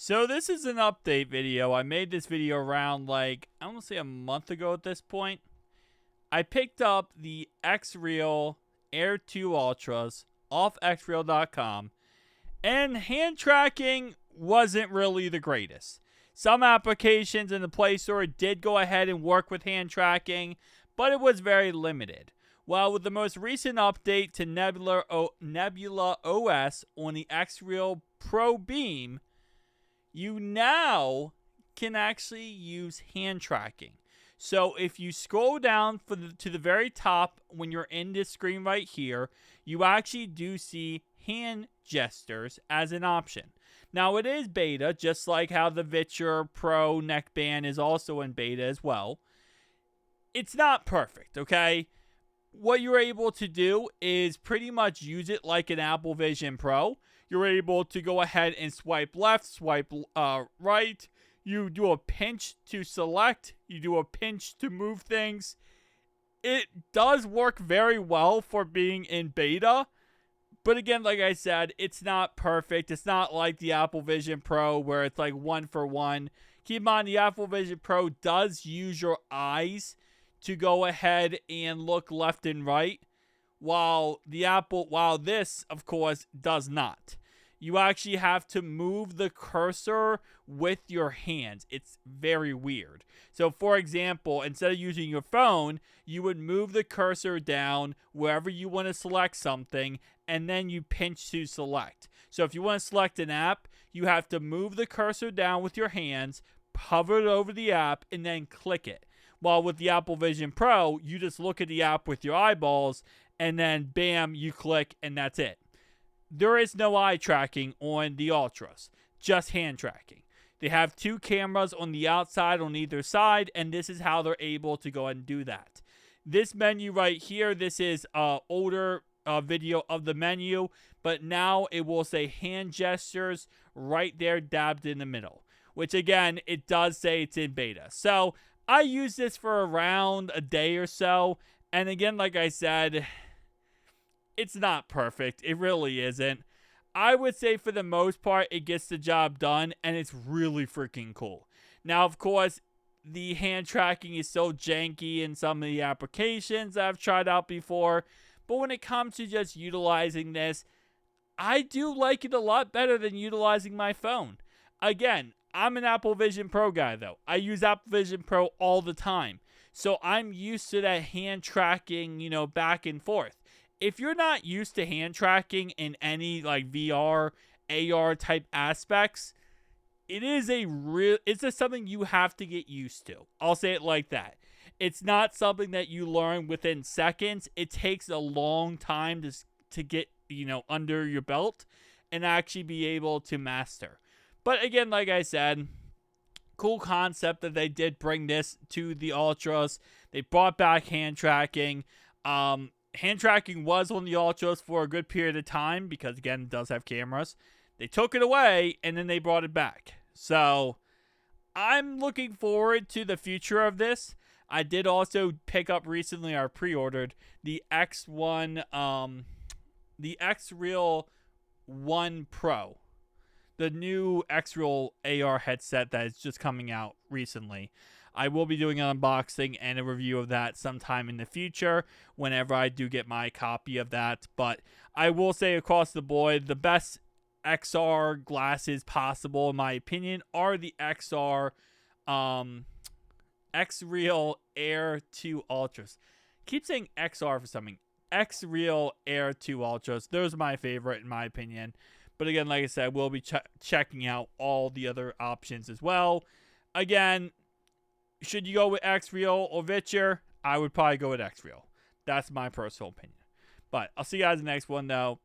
So this is an update video. I made this video around like, I want to say a month ago at this point. I picked up the XREAL Air 2 Ultras off XREAL.com, and hand tracking wasn't really the greatest. Some applications in the Play Store did go ahead and work with hand tracking, but it was very limited. Well, with the most recent update to Nebula OS on the XREAL Pro Beam, you now can actually use hand tracking. So if you scroll down to the very top when you're in this screen right here, you actually do see hand gestures as an option. Now it is beta, just like how the VitR Pro neckband is also in beta as well. It's not perfect, okay? What you're able to do is pretty much use it like an Apple Vision Pro. You're able to go ahead and swipe left, swipe right. You do a pinch to select. You do a pinch to move things. It does work very well for being in beta. But again, like I said, it's not perfect. It's not like the Apple Vision Pro where it's like one for one. Keep in mind, the Apple Vision Pro does use your eyes to go ahead and look left and right, while this, of course, does not. You actually have to move the cursor with your hands. It's very weird. So, for example, instead of using your phone, you would move the cursor down wherever you want to select something, and then you pinch to select. So, if you want to select an app, you have to move the cursor down with your hands, hover it over the app, and then click it. While with the Apple Vision Pro, you just look at the app with your eyeballs, and then bam, you click, and that's it. There is no eye tracking on the Ultras, just hand tracking. They have two cameras on the outside on either side, and this is how they're able to go ahead and do that. This menu right here, this is older video of the menu, but now it will say hand gestures right there dabbed in the middle, which again, it does say it's in beta. So I used this for around a day or so, and again, like I said, it's not perfect. It really isn't. I would say for the most part, it gets the job done, and it's really freaking cool. Now, of course, the hand tracking is so janky in some of the applications I've tried out before, but when it comes to just utilizing this, I do like it a lot better than utilizing my phone. Again, I'm an Apple Vision Pro guy, though. I use Apple Vision Pro all the time. So I'm used to that hand tracking, back and forth. If you're not used to hand tracking in any like VR, AR type aspects, it's just something you have to get used to. I'll say it like that. It's not something that you learn within seconds. It takes a long time to get, under your belt and actually be able to master. But again, like I said, cool concept that they did bring this to the Ultras. They brought back hand tracking. Hand tracking was on the Ultras for a good period of time because, again, it does have cameras. They took it away, and then they brought it back. So, I'm looking forward to the future of this. I did also pick up recently, or pre-ordered, the X1, the XREAL 1 Pro. The new XREAL AR headset that is just coming out recently. I will be doing an unboxing and a review of that sometime in the future whenever I do get my copy of that. But I will say across the board, the best XR glasses possible, in my opinion, are the XREAL Air 2 Ultras. Keep saying XR for something. XREAL Air 2 Ultras. Those are my favorite, in my opinion. But again, like I said, we'll be checking out all the other options as well. Again, should you go with XREAL or VitR? I would probably go with XREAL. That's my personal opinion. But I'll see you guys in the next one, though.